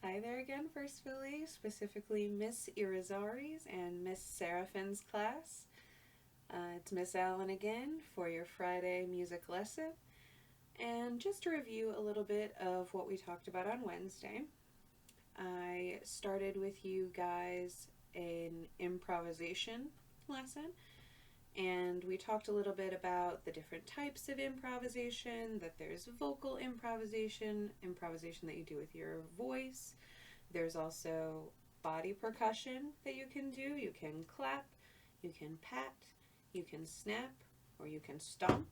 Hi there again, First Philly, specifically Miss Irizarry's and Miss Serafin's class. It's Miss Allen again for your Friday music lesson. And just to review a little bit of what we talked about on Wednesday, I started with you guys an improvisation lesson, and we talked a little bit about the different types of improvisation, that there's vocal improvisation, improvisation that you do with your voice. There's also body percussion that you can do. You can clap, you can pat, you can snap, or you can stomp.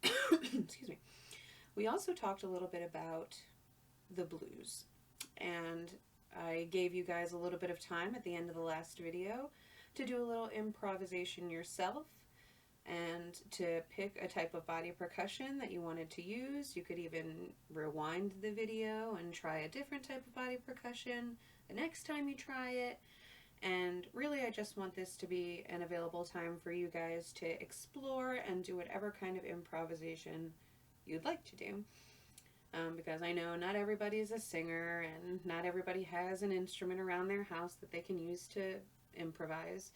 Excuse me. We also talked a little bit about the blues, and I gave you guys a little bit of time at the end of the last video to do a little improvisation yourself and to pick a type of body percussion that you wanted to use. You could even rewind the video and try a different type of body percussion the next time you try it. And really, I just want this to be an available time for you guys to explore and do whatever kind of improvisation you'd like to do. Because I know not everybody's a singer and not everybody has an instrument around their house that they can use to improvise.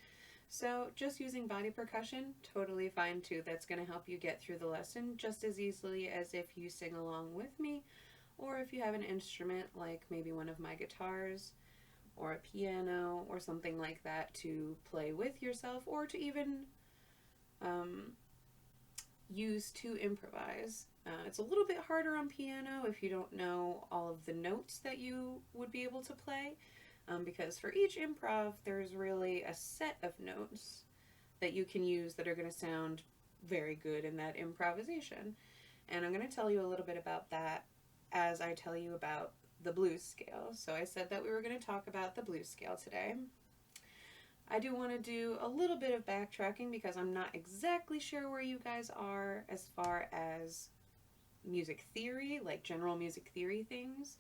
So just using body percussion, totally fine too. That's going to help you get through the lesson just as easily as if you sing along with me, or if you have an instrument like maybe one of my guitars or a piano or something like that to play with yourself, or to even use to improvise. It's a little bit harder on piano if you don't know all of the notes that you would be able to play, because for each improv there's really a set of notes that you can use that are going to sound very good in that improvisation. And I'm going to tell you a little bit about that as I tell you about the blues scale. So I said that we were going to talk about the blues scale today. I do want to do a little bit of backtracking because I'm not exactly sure where you guys are as far as music theory, like general music theory things.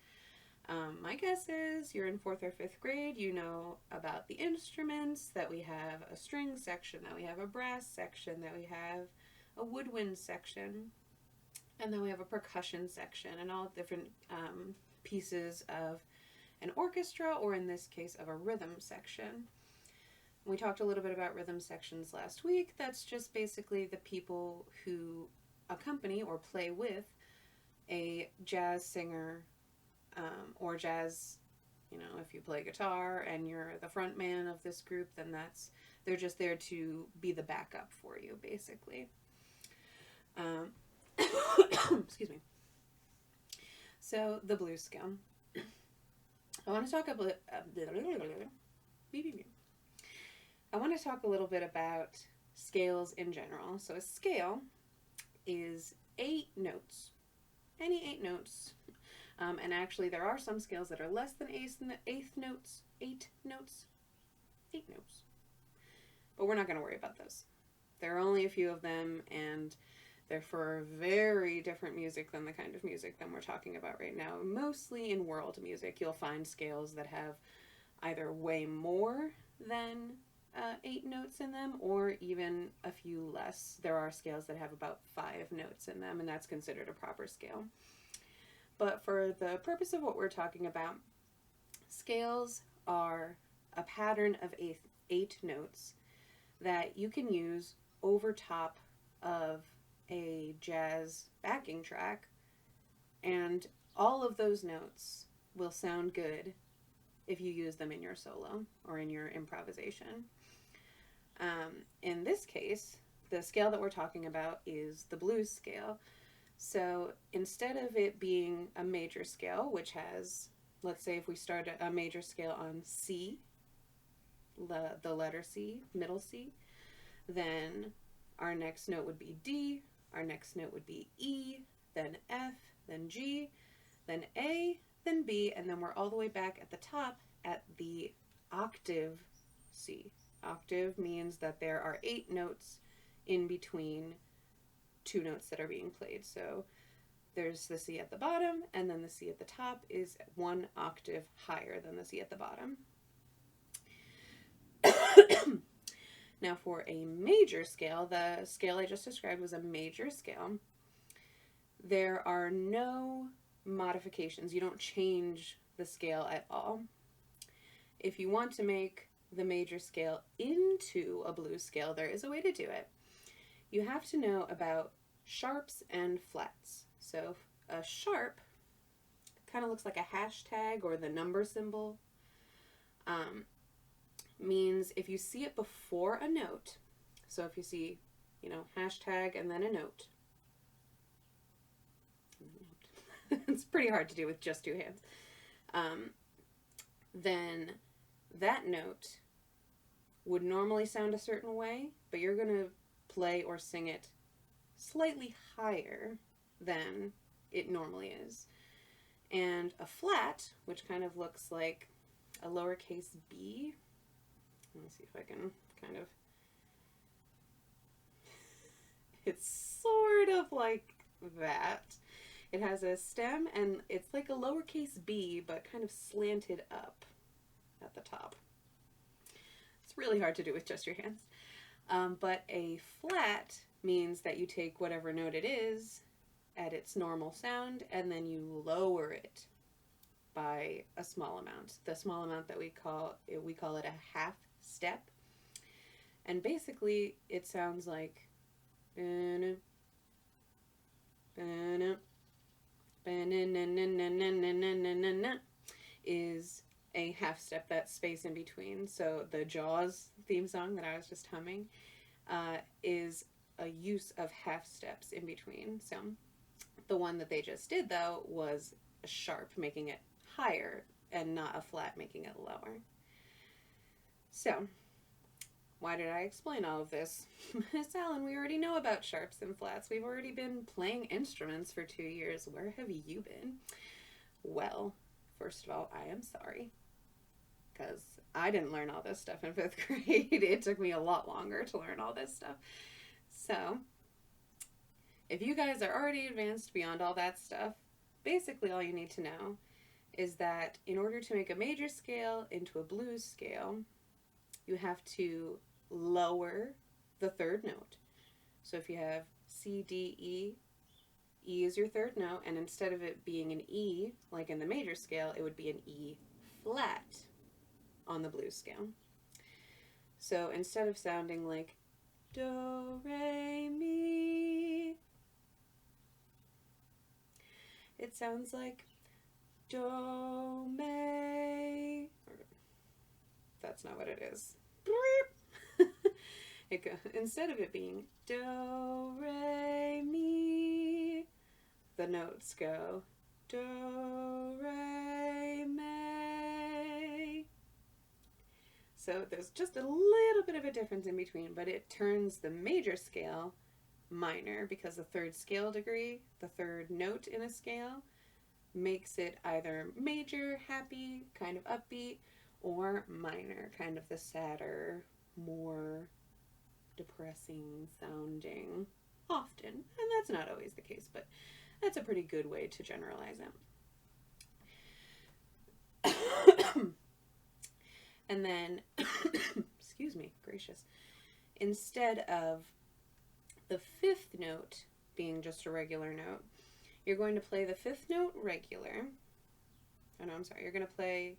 My guess is you're in 4th or 5th grade, you know about the instruments, that we have a string section, that we have a brass section, that we have a woodwind section, and then we have a percussion section, and all different pieces of an orchestra, or in this case of a rhythm section. We talked a little bit about rhythm sections last week. That's just basically the people who accompany or play with a jazz singer, or jazz, if you play guitar and you're the front man of this group, then they're just there to be the backup for you, basically. Excuse me. So, the blues scale. I want to talk a little bit about scales in general. So a scale is 8 notes. Any 8 notes. And actually there are some scales that are less than 8 notes. But we're not going to worry about those. There are only a few of them, and they're for very different music than the kind of music that we're talking about right now. Mostly in world music, you'll find scales that have either way more than 8 notes in them, or even a few less. There are scales that have about 5 notes in them, and that's considered a proper scale. But for the purpose of what we're talking about, scales are a pattern of 8 notes that you can use over top of a jazz backing track, and all of those notes will sound good if you use them in your solo or in your improvisation. In this case, the scale that we're talking about is the blues scale. So instead of it being a major scale, which has, let's say if we start a major scale on C, the letter C, middle C, then our next note would be D, our next note would be E, then F, then G, then A, then B, and then we're all the way back at the top at the octave C. Octave means that there are 8 notes in between 2 notes that are being played. So there's the C at the bottom, and then the C at the top is 1 octave higher than the C at the bottom. Now for a major scale, the scale I just described was a major scale. There are no modifications. You don't change the scale at all. If you want to make the major scale into a blues scale, there is a way to do it. You have to know about sharps and flats. So a sharp kind of looks like a hashtag or the number symbol. Means if you see it before a note, so if you see, hashtag and then a note, it's pretty hard to do with just two hands, then that note would normally sound a certain way, but you're going to play or sing it slightly higher than it normally is. And a flat, which kind of looks like a lowercase b, let me see if I can kind of, it's sort of like that. It has a stem and it's like a lowercase b, but kind of slanted up at the top. It's really hard to do with just your hands. But a flat means that you take whatever note it is at its normal sound and then you lower it by a small amount. The small amount that we call it a half step. And basically it sounds like is a half step, that space in between. So the Jaws theme song that I was just humming is a use of half steps in between. So the one that they just did, though, was a sharp, making it higher, and not a flat, making it lower. So why did I explain all of this? Miss Allen, we already know about sharps and flats. We've already been playing instruments for 2 years. Where have you been? Well, first of all, I am sorry, because I didn't learn all this stuff in 5th grade. It took me a lot longer to learn all this stuff. So, if you guys are already advanced beyond all that stuff, basically all you need to know is that in order to make a major scale into a blues scale, you have to lower the third note. So if you have C, D, E, E is your third note, and instead of it being an E, like in the major scale, it would be an E flat on the blues scale. So instead of sounding like do, re, mi, it sounds like do, me. That's not what it is. Instead of it being do, re, mi, the notes go do, re, mi. So there's just a little bit of a difference in between, but it turns the major scale minor because the third scale degree, the third note in a scale, makes it either major, happy, kind of upbeat, or minor, kind of the sadder, more depressing sounding often. And that's not always the case, but that's a pretty good way to generalize it. And then, excuse me, gracious, instead of the 5th note being just a regular note, you're going to play the 5th note regular. Oh no, I'm sorry, you're going to play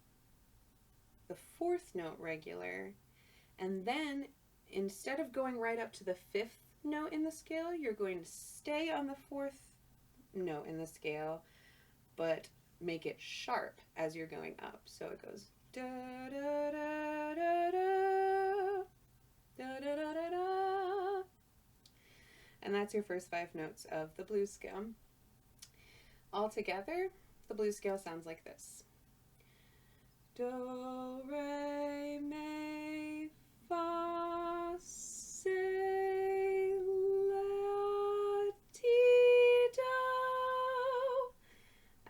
the 4th note regular, and then instead of going right up to the 5th note in the scale, you're going to stay on the 4th note in the scale, but make it sharp as you're going up. So it goes da da da da da da da da da da, and that's your first 5 notes of the blues scale. Altogether, the blues scale sounds like this: do, re, mi, fa, si, la, ti, do.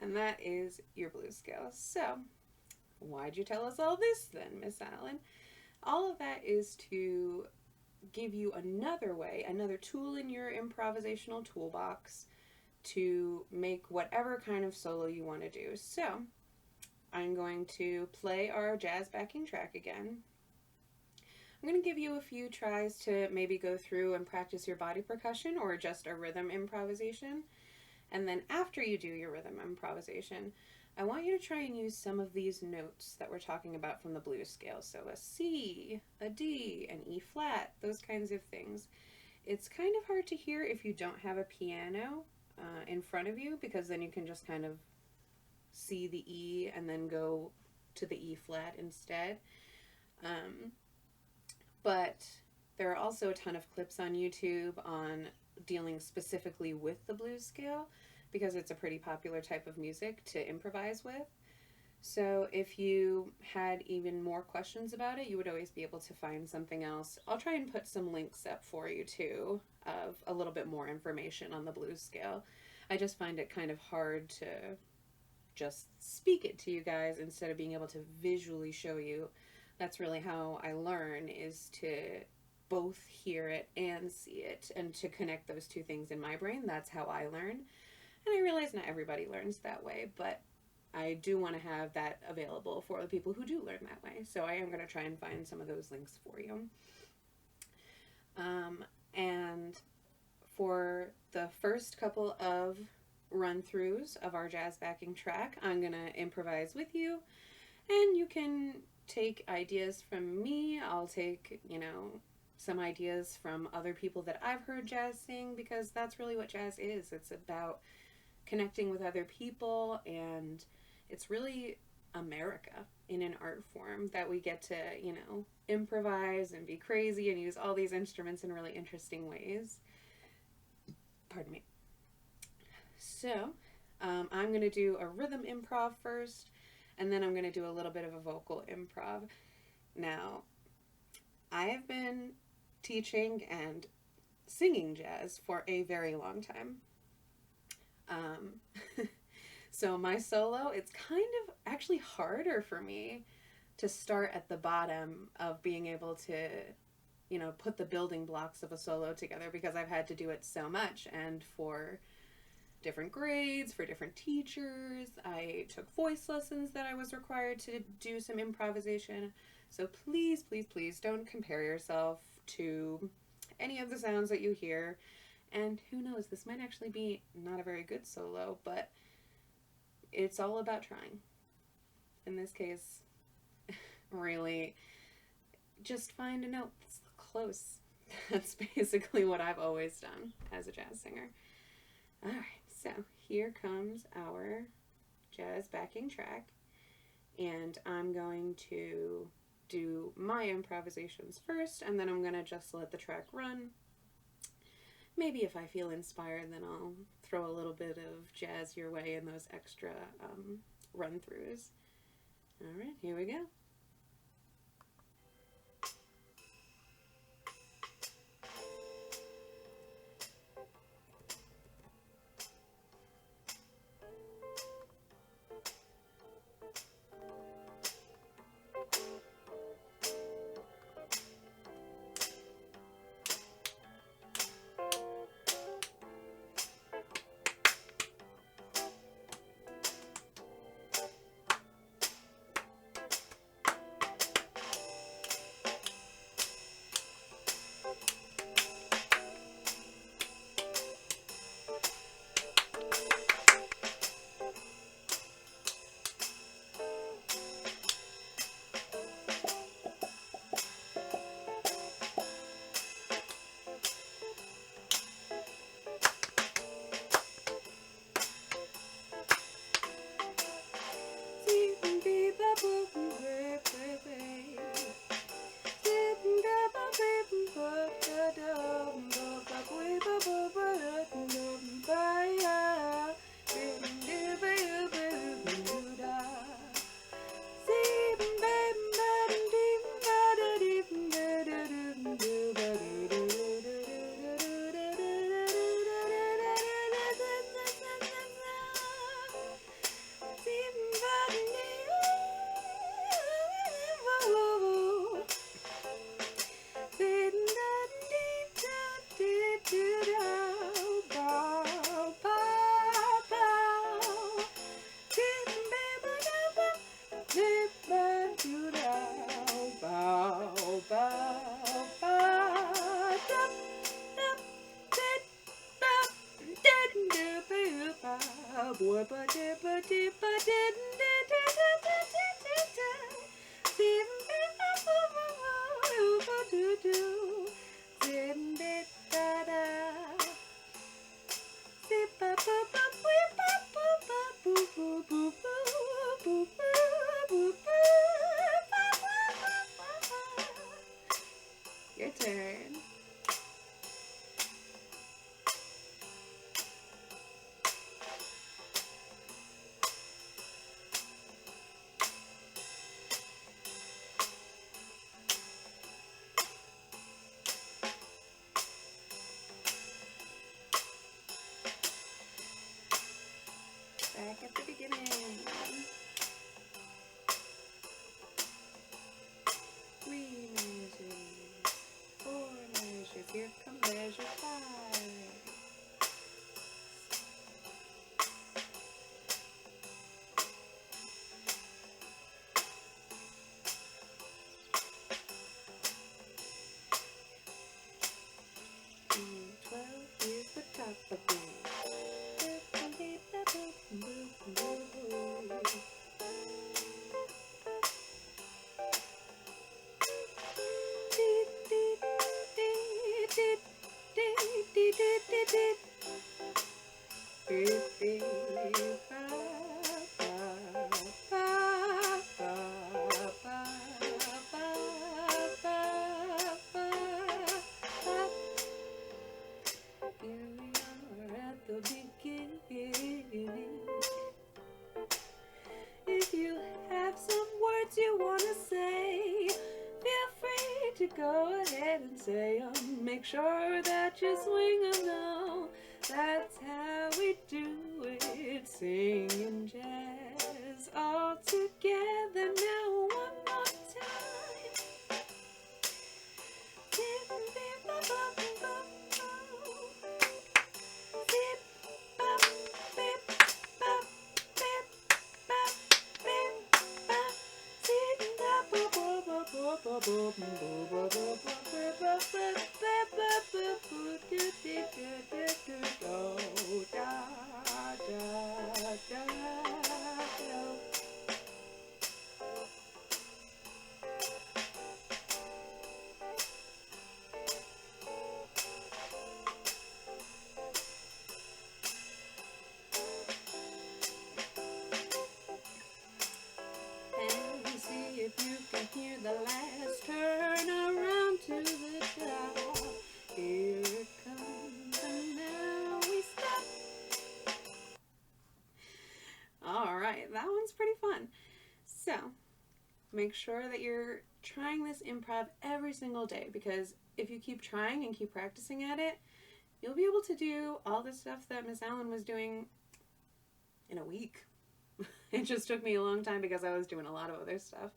And that is your blues scale. So, why'd you tell us all this then, Miss Allen? All of that is to give you another way, another tool in your improvisational toolbox to make whatever kind of solo you want to do. So, I'm going to play our jazz backing track again. I'm going to give you a few tries to maybe go through and practice your body percussion or just a rhythm improvisation. And then after you do your rhythm improvisation, I want you to try and use some of these notes that we're talking about from the blues scale. So a C, a D, an E flat, those kinds of things. It's kind of hard to hear if you don't have a piano in front of you, because then you can just kind of see the E and then go to the E flat instead. But there are also a ton of clips on YouTube on dealing specifically with the blues scale, because it's a pretty popular type of music to improvise with. So if you had even more questions about it, you would always be able to find something else. I'll try and put some links up for you too, of a little bit more information on the blues scale. I just find it kind of hard to just speak it to you guys instead of being able to visually show you. That's really how I learn, is to both hear it and see it, and to connect those two things in my brain. That's how I learn. And I realize not everybody learns that way, but I do want to have that available for the people who do learn that way. So I am going to try and find some of those links for you. And for the first couple of run-throughs of our jazz backing track, I'm going to improvise with you, and you can take ideas from me. I'll take, some ideas from other people that I've heard jazz sing, because that's really what jazz is. It's about connecting with other people, and it's really America in an art form, that we get to, improvise and be crazy and use all these instruments in really interesting ways. Pardon me. So, I'm going to do a rhythm improv first, and then I'm going to do a little bit of a vocal improv. Now, I have been teaching and singing jazz for a very long time. So my solo, it's kind of actually harder for me to start at the bottom of being able to, put the building blocks of a solo together, because I've had to do it so much, and for different grades, for different teachers. I took voice lessons that I was required to do some improvisation. So please, please, please don't compare yourself to any of the sounds that you hear. And who knows, this might actually be not a very good solo, but it's all about trying. In this case, really, just find a note that's close. That's basically what I've always done as a jazz singer. Alright, so here comes our jazz backing track, and I'm going to do my improvisations first, and then I'm going to just let the track run. Maybe if I feel inspired, then I'll throw a little bit of jazz your way in those extra run-throughs. Alright, here we go. Your turn. Back at the beginning. 3 measures, 4 measures, here come measure 5. 12, here's the top of it. If you have some words you want to say, feel free to go ahead and say them. Make sure that you swing them now. That's how we do it. Singing jazz all together now one more time. If you can hear the last turn around to the top, here it comes and now we stop. Alright, that one's pretty fun. So, make sure that you're trying this improv every single day, because if you keep trying and keep practicing at it, you'll be able to do all the stuff that Miss Allen was doing in a week. It just took me a long time because I was doing a lot of other stuff.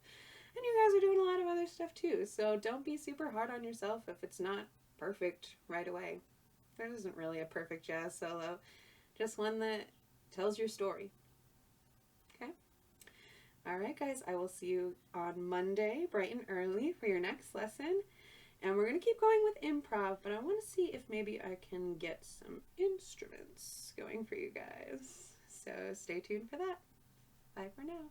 And you guys are doing a lot of other stuff too. So don't be super hard on yourself if it's not perfect right away. There isn't really a perfect jazz solo. Just one that tells your story. Okay? Alright guys, I will see you on Monday, bright and early, for your next lesson. And we're going to keep going with improv, but I want to see if maybe I can get some instruments going for you guys. So stay tuned for that. Bye for now.